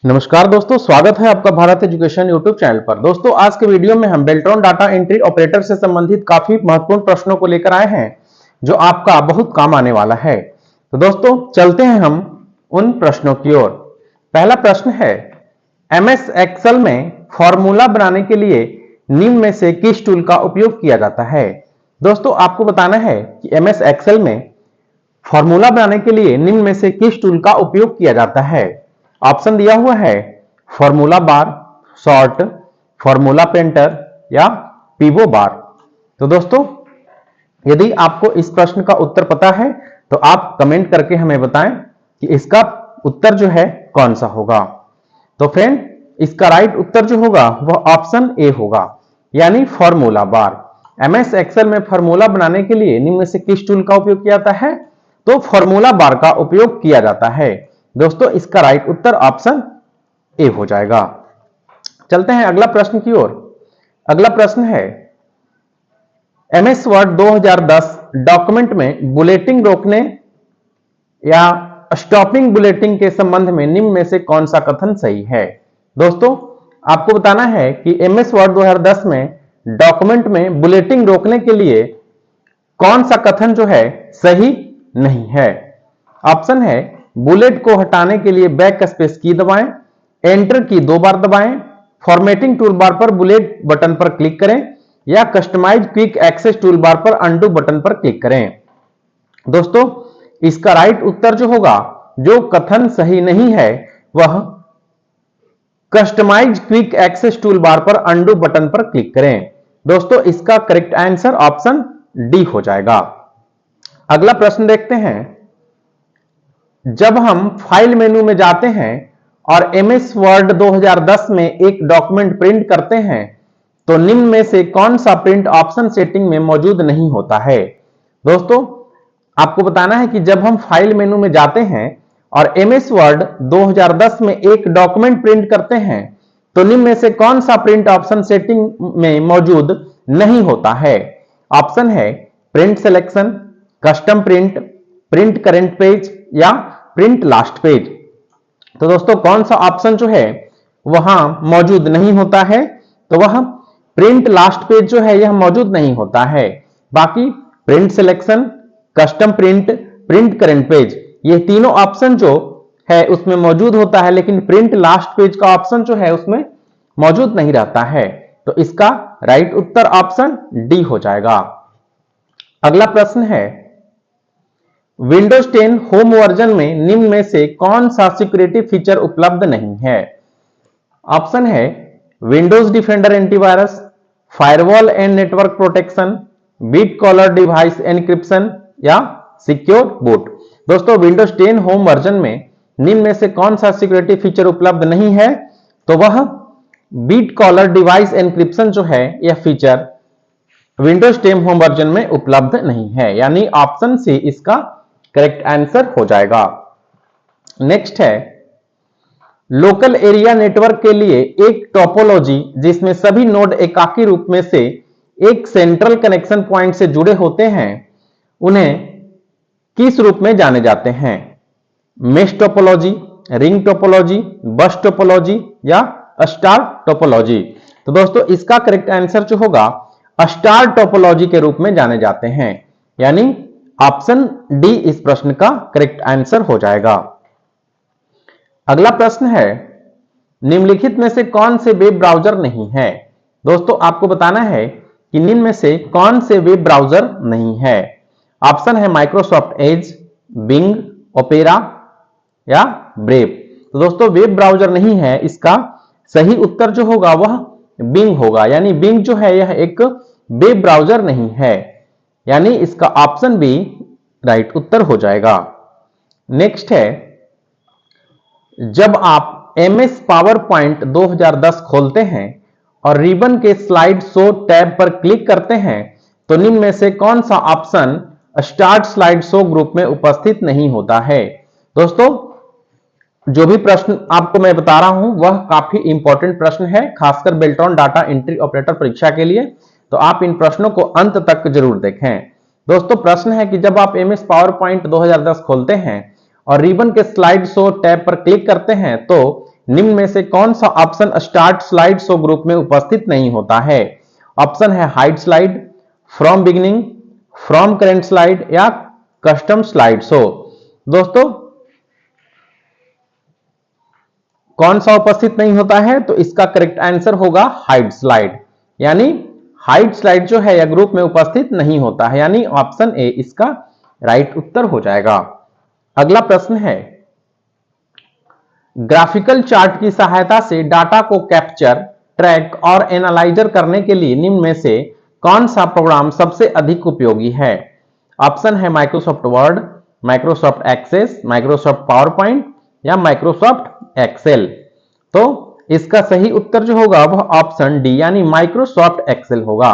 नमस्कार दोस्तों, स्वागत है आपका भारत एजुकेशन यूट्यूब चैनल पर। दोस्तों, आज के वीडियो में हम बेल्ट्रॉन डाटा एंट्री ऑपरेटर से संबंधित काफी महत्वपूर्ण प्रश्नों को लेकर आए हैं जो आपका बहुत काम आने वाला है। तो दोस्तों, चलते हैं हम उन प्रश्नों की ओर। पहला प्रश्न है, एमएस एक्सेल में फॉर्मूला बनाने के लिए निम्न में से किस टूल का उपयोग किया जाता है। दोस्तों, आपको बताना है कि एमएस एक्सेल में फॉर्मूला बनाने के लिए निम्न में से किस टूल का उपयोग किया जाता है। ऑप्शन दिया हुआ है formula bar, sort, formula painter या पिवो बार। तो दोस्तों, यदि आपको इस प्रश्न का उत्तर पता है तो आप कमेंट करके हमें बताएं कि इसका उत्तर जो है कौन सा होगा। तो फ्रेंड, इसका राइट उत्तर जो होगा वह ऑप्शन ए होगा, यानी फॉर्मूला बार। एमएस एक्सेल में फॉर्मूला बनाने के लिए निम्न में से किस टूल का उपयोग किया जाता है, तो फॉर्मूला बार का उपयोग किया जाता है। दोस्तों, इसका राइट उत्तर ऑप्शन ए हो जाएगा। चलते हैं अगला प्रश्न की ओर। अगला प्रश्न है, एमएस वर्ड 2010 डॉक्यूमेंट में बुलेटिंग रोकने या स्टॉपिंग बुलेटिंग के संबंध में निम्न में से कौन सा कथन सही है। दोस्तों, आपको बताना है कि एमएस वर्ड 2010 में डॉक्यूमेंट में बुलेटिंग रोकने के लिए कौन सा कथन जो है सही नहीं है। ऑप्शन है, बुलेट को हटाने के लिए बैक स्पेस की दबाएं, एंटर की 2 बार दबाएं, फॉर्मेटिंग टूल बार पर बुलेट बटन पर क्लिक करें या customise quick access tool bar पर अंडू बटन पर क्लिक करें। दोस्तों, इसका राइट उत्तर जो होगा, जो कथन सही नहीं है, वह customise quick access tool bar पर अंडू बटन पर क्लिक करें। दोस्तों, इसका करेक्ट आंसर ऑप्शन डी हो जाएगा। अगला प्रश्न देखते हैं, जब हम फाइल मेनू में जाते हैं और एमएस वर्ड 2010 में एक डॉक्यूमेंट प्रिंट करते हैं तो निम्न में से कौन सा प्रिंट ऑप्शन सेटिंग में मौजूद नहीं होता है। दोस्तों, आपको बताना है कि जब हम फाइल मेनू में जाते हैं और एमएस वर्ड 2010 में एक डॉक्यूमेंट प्रिंट करते हैं तो निम्न में से कौन सा प्रिंट ऑप्शन सेटिंग में मौजूद नहीं होता है। ऑप्शन है, print selection, custom print, print current page या प्रिंट लास्ट पेज। तो दोस्तों, कौन सा ऑप्शन जो है वहां मौजूद नहीं होता है, तो वह प्रिंट लास्ट पेज जो है यह मौजूद नहीं होता है। बाकी print selection, custom print, print current page, ये तीनों ऑप्शन जो है उसमें मौजूद होता है, लेकिन प्रिंट लास्ट पेज का ऑप्शन जो है उसमें मौजूद नहीं रहता है। तो इसका राइट उत्तर ऑप्शन डी हो जाएगा। अगला प्रश्न है, विंडोज 10 होम वर्जन में निम्न में से कौन सा सिक्योरिटी फीचर उपलब्ध नहीं है। ऑप्शन है, Windows Defender antivirus, firewall and network protection, BitLocker device encryption या सिक्योर बूट। दोस्तों, विंडोज 10 होम वर्जन में निम्न में से कौन सा सिक्योरिटी फीचर उपलब्ध नहीं है, तो वह बीट कॉलर डिवाइस एनक्रिप्शन जो है यह फीचर विंडोज 10 होम वर्जन में उपलब्ध नहीं है, यानी ऑप्शन सी इसका करेक्ट आंसर हो जाएगा। नेक्स्ट है, लोकल एरिया नेटवर्क के लिए एक टोपोलॉजी जिसमें सभी नोड एकाकी रूप में से एक सेंट्रल कनेक्शन पॉइंट से जुड़े होते हैं, उन्हें किस रूप में जाने जाते हैं। मेश टोपोलॉजी, रिंग टोपोलॉजी, बस टोपोलॉजी या स्टार टोपोलॉजी। तो दोस्तों, इसका करेक्ट आंसर जो होगा स्टार टोपोलॉजी के रूप में जाने जाते हैं, यानी ऑप्शन डी इस प्रश्न का करेक्ट आंसर हो जाएगा। अगला प्रश्न है, निम्नलिखित में से कौन से वेब ब्राउज़र नहीं है। दोस्तों, आपको बताना है कि निम्न में से कौन से वेब ब्राउज़र नहीं है। ऑप्शन है, माइक्रोसॉफ्ट एज, बिंग, ओपेरा या ब्रेव। तो दोस्तों, वेब ब्राउज़र नहीं है, इसका सही उत्तर जो होगा वह बिंग होगा, यानी बिंग जो है यह एक वेब ब्राउज़र नहीं है, यानी इसका ऑप्शन बी राइट उत्तर हो जाएगा। नेक्स्ट है, जब आप एमएस पावर पॉइंट 2010 खोलते हैं और रिबन के स्लाइड शो टैब पर क्लिक करते हैं तो निम्न में से कौन सा option start slide show group में उपस्थित नहीं होता है। दोस्तों, जो भी प्रश्न आपको मैं बता रहा हूं वह काफी इंपॉर्टेंट प्रश्न है, खासकर बेल्ट्रॉन डाटा एंट्री ऑपरेटर परीक्षा के लिए, तो आप इन प्रश्नों को अंत तक जरूर देखें। दोस्तों, प्रश्न है कि जब आप एमएस पावर पॉइंट 2010 खोलते हैं और रिबन के स्लाइड शो टैब पर क्लिक करते हैं तो निम्न में से कौन सा option start slide show group में उपस्थित नहीं होता है? ऑप्शन है hide slide, from beginning, from current slide या कस्टम स्लाइड शो। दोस्तों कौन सा उपस्थित नहीं होता है? तो इसका करेक्ट आंसर होगा हाइड स्लाइड, यानी हाइड स्लाइड जो है यह ग्रुप में उपस्थित नहीं होता है, यानी ऑप्शन ए इसका राइट उत्तर हो जाएगा। अगला प्रश्न है, ग्राफिकल चार्ट की सहायता से डाटा को कैप्चर, ट्रैक और एनालाइजर करने के लिए निम्न में से कौन सा प्रोग्राम सबसे अधिक उपयोगी है? ऑप्शन है Microsoft Word, Microsoft Access, Microsoft PowerPoint या माइक्रोसॉफ्ट एक्सेल। तो इसका सही उत्तर जो होगा वह ऑप्शन डी यानी माइक्रोसॉफ्ट एक्सेल होगा।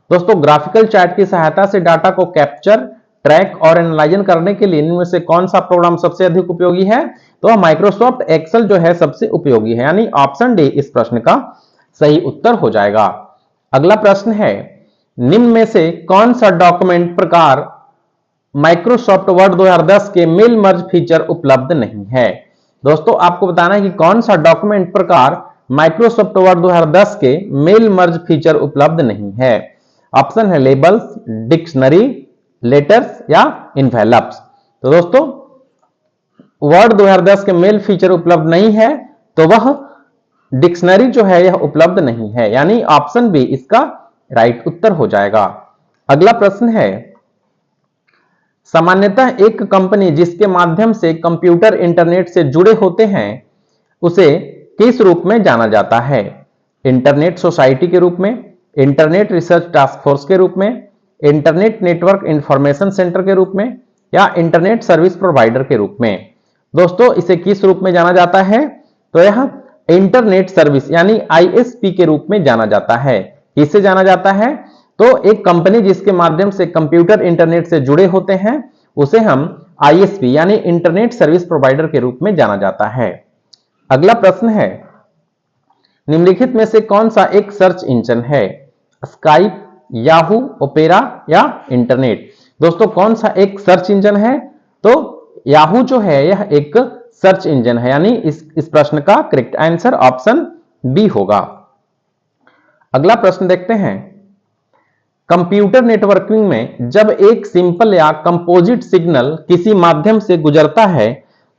दोस्तों ग्राफिकल चार्ट की सहायता से डाटा को कैप्चर, ट्रैक और एनालाइजन करने के लिए इनमें से कौन सा प्रोग्राम सबसे अधिक उपयोगी है? तो माइक्रोसॉफ्ट एक्सेल जो है सबसे उपयोगी है, यानी ऑप्शन डी इस प्रश्न का सही उत्तर हो जाएगा। अगला प्रश्न है, निम्न में से कौन सा डॉक्यूमेंट प्रकार माइक्रोसॉफ्ट वर्ड 2010 के मेल मर्ज फीचर उपलब्ध नहीं है? दोस्तों आपको बताना है कि कौन सा डॉक्यूमेंट प्रकार माइक्रोसॉफ्ट वर्ड 2010 के मेल मर्ज फीचर उपलब्ध नहीं है। ऑप्शन है लेबल्स, डिक्शनरी, लेटर्स या इन्वेलप्स। तो दोस्तों वर्ड 2010 के मेल फीचर उपलब्ध नहीं है, तो वह डिक्शनरी जो है यह उपलब्ध नहीं है, यानी ऑप्शन बी इसका राइट उत्तर हो जाएगा। अगला प्रश्न है, सामान्यतः एक कंपनी जिसके माध्यम से कंप्यूटर इंटरनेट से जुड़े होते हैं उसे किस रूप में जाना जाता है? इंटरनेट सोसाइटी के रूप में, इंटरनेट रिसर्च टास्क फोर्स के रूप में, इंटरनेट नेटवर्क इंफॉर्मेशन सेंटर के रूप में या इंटरनेट सर्विस प्रोवाइडर के रूप में? दोस्तों इसे किस रूप में जाना जाता है? तो यह इंटरनेट सर्विस यानी आईएसपी के रूप में जाना जाता है। किससे जाना जाता है? तो एक कंपनी जिसके माध्यम से कंप्यूटर इंटरनेट से जुड़े होते हैं उसे हम आईएसपी यानी इंटरनेट सर्विस प्रोवाइडर के रूप में जाना जाता है। अगला प्रश्न है, निम्नलिखित में से कौन सा एक सर्च इंजन है? स्काइप, याहू, ओपेरा या इंटरनेट? दोस्तों कौन सा एक सर्च इंजन है? तो याहू जो है यह एक सर्च इंजन है, यानी इस प्रश्न का करेक्ट आंसर ऑप्शन बी होगा। अगला प्रश्न देखते हैं, कंप्यूटर नेटवर्किंग में जब एक सिंपल या कंपोजिट सिग्नल किसी माध्यम से गुजरता है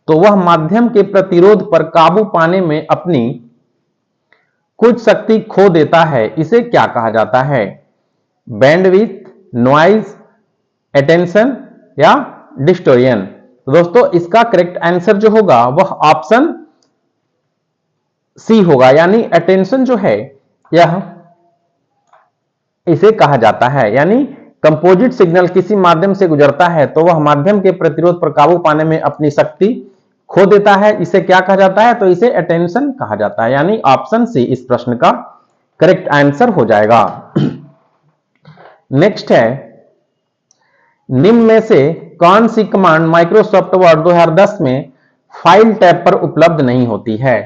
तो वह माध्यम के प्रतिरोध पर काबू पाने में अपनी कुछ शक्ति खो देता है, इसे क्या कहा जाता है? बैंडविड्थ, नॉइज, अटेंशन या डिस्टोरियन? तो दोस्तों इसका करेक्ट आंसर जो होगा वह ऑप्शन सी होगा, यानी अटेंशन जो है यह इसे कहा जाता है, यानी कंपोजिट सिग्नल किसी माध्यम से गुजरता है तो वह माध्यम के प्रतिरोध पर काबू पाने में अपनी शक्ति खो देता है, इसे क्या कहा जाता है? तो इसे अटेंशन कहा जाता है, यानी ऑप्शन सी इस प्रश्न का करेक्ट आंसर हो जाएगा। नेक्स्ट है, निम्न में से कौन सी कमांड माइक्रोसॉफ्ट वर्ड 2010 में फाइल टैब पर उपलब्ध नहीं होती है?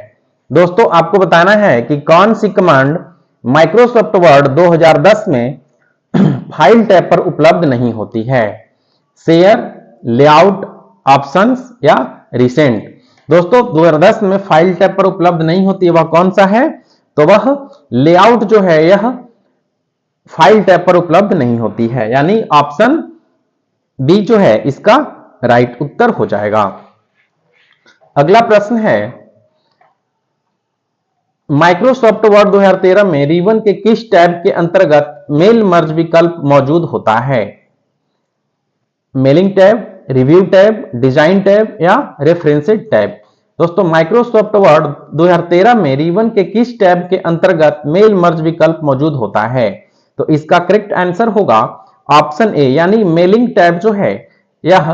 दोस्तों आपको बताना है कि कौन सी कमांड माइक्रोसॉफ्ट वर्ड 2010 में फाइल टैब पर उपलब्ध नहीं होती है। शेयर, लेआउट, ऑप्शंस या रिसेंट? दोस्तों 2010 में फाइल टैब पर उपलब्ध नहीं होती है, वह कौन सा है? तो वह लेआउट जो है यह फाइल टैब पर उपलब्ध नहीं होती है, यानी ऑप्शन बी जो है इसका राइट उत्तर हो जाएगा। अगला प्रश्न है, माइक्रोसॉफ्ट वर्ड 2013 में रिबन के किस टैब के अंतर्गत मेल मर्ज विकल्प मौजूद होता है? Mailing tab, review tab, design tab या रेफरेंसेड टैब? दोस्तों माइक्रोसॉफ्ट वर्ड 2013 में रिबन के किस टैब के अंतर्गत मेल मर्ज विकल्प मौजूद होता है? तो इसका करेक्ट आंसर होगा ऑप्शन ए, यानी मेलिंग टैब जो है यह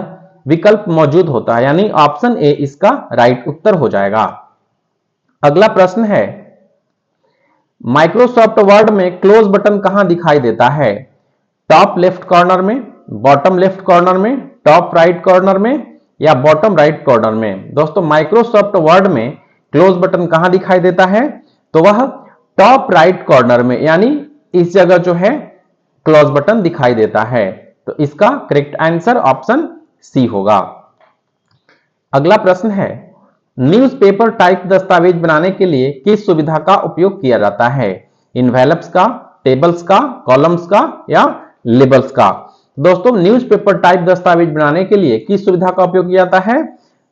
विकल्प मौजूद होता है, यानी ऑप्शन ए इसका राइट उत्तर हो जाएगा। अगला प्रश्न है, माइक्रोसॉफ्ट वर्ड में क्लोज बटन कहां दिखाई देता है? टॉप लेफ्ट कॉर्नर में, बॉटम लेफ्ट कॉर्नर में, टॉप राइट कॉर्नर में या बॉटम राइट कॉर्नर में? दोस्तों माइक्रोसॉफ्ट वर्ड में क्लोज बटन कहां दिखाई देता है? तो वह टॉप राइट कॉर्नर में, यानी इस जगह जो है क्लोज बटन दिखाई देता है, तो इसका करेक्ट आंसर ऑप्शन सी होगा। अगला प्रश्न है, न्यूज़पेपर टाइप दस्तावेज बनाने के लिए किस सुविधा का उपयोग किया जाता है? इन्वेलप्स का, टेबल्स का, कॉलम्स का या लेबल्स का? दोस्तों न्यूज़पेपर टाइप दस्तावेज बनाने के लिए किस सुविधा का उपयोग किया जाता है?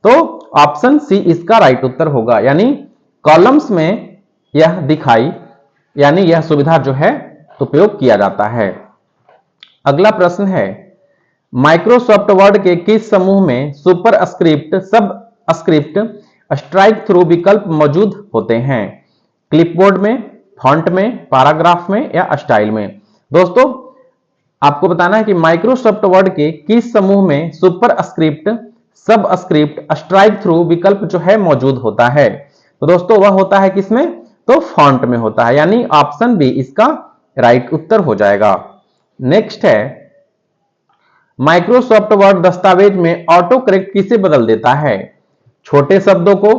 तो ऑप्शन सी इसका राइट उत्तर होगा, यानी कॉलम्स में यह दिखाई, यानी यह सुविधा जो है उपयोग किया जाता है। अगला प्रश्न है, माइक्रोसॉफ्ट वर्ड के किस समूह में सुपरस्क्रिप्ट, सबस्क्रिप्ट, स्ट्राइक थ्रू विकल्प मौजूद होते हैं? क्लिपबोर्ड में, फॉन्ट में, पैराग्राफ में या स्टाइल में? दोस्तों आपको बताना है कि माइक्रोसॉफ्ट वर्ड के किस समूह में सुपरस्क्रिप्ट, सबस्क्रिप्ट, स्ट्राइक थ्रू विकल्प जो है मौजूद होता है। तो दोस्तों वह होता है किसमें? तो फॉन्ट में होता है, यानी ऑप्शन बी इसका राइट उत्तर हो जाएगा। नेक्स्ट है, माइक्रोसॉफ्ट वर्ड दस्तावेज में ऑटो करेक्ट किसे बदल देता है? छोटे शब्दों को,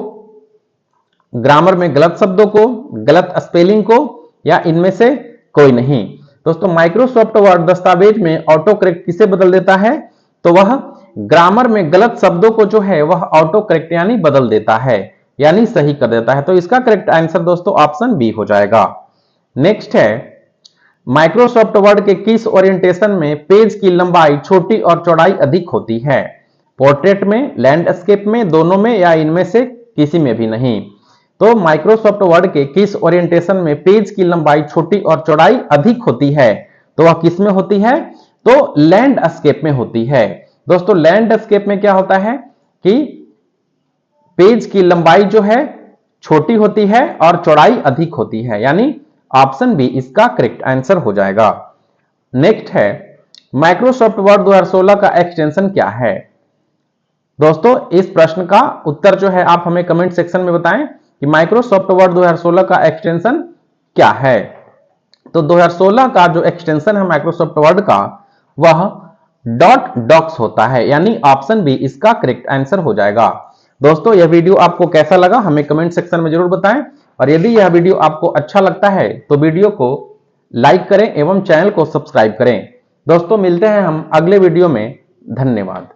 ग्रामर में गलत शब्दों को, गलत स्पेलिंग को या इनमें से कोई नहीं? दोस्तों माइक्रोसॉफ्ट वर्ड दस्तावेज में ऑटो करेक्ट किसे बदल देता है? तो वह ग्रामर में गलत शब्दों को जो है वह ऑटो करेक्ट यानी बदल देता है, यानी सही कर देता है। तो इसका करेक्ट आंसर दोस्तों ऑप्शन बी हो जाएगा। नेक्स्ट है, माइक्रोसॉफ्ट वर्ड के किस ओरिएंटेशन में पेज की लंबाई छोटी और चौड़ाई अधिक होती है? पोर्ट्रेट में, लैंडस्केप में, दोनों में या इनमें से किसी में भी नहीं? तो माइक्रोसॉफ्ट वर्ड के किस ओरिएंटेशन में पेज की लंबाई छोटी और चौड़ाई अधिक होती है? तो वह किस में होती है? तो लैंडस्केप में होती है। दोस्तों लैंडस्केप में क्या होता है कि पेज की लंबाई जो है छोटी होती है और चौड़ाई अधिक होती है, यानी ऑप्शन बी इसका करेक्ट आंसर हो जाएगा। नेक्स्ट है, माइक्रोसॉफ्ट वर्ड 2016 का एक्सटेंशन क्या है? दोस्तों इस प्रश्न का उत्तर जो है आप हमें कमेंट सेक्शन में बताएं कि माइक्रोसॉफ्ट वर्ड 2016 का एक्सटेंशन क्या है। तो 2016 का जो एक्सटेंशन है माइक्रोसॉफ्ट वर्ड का वह डॉट डॉक्स होता है, यानी ऑप्शन बी इसका करेक्ट आंसर हो जाएगा। दोस्तों यह वीडियो आपको कैसा लगा हमें कमेंट सेक्शन में जरूर बताएं, और यदि यह वीडियो आपको अच्छा लगता है तो वीडियो को लाइक करें एवं चैनल को सब्सक्राइब करें। दोस्तों मिलते हैं हम अगले वीडियो में। धन्यवाद।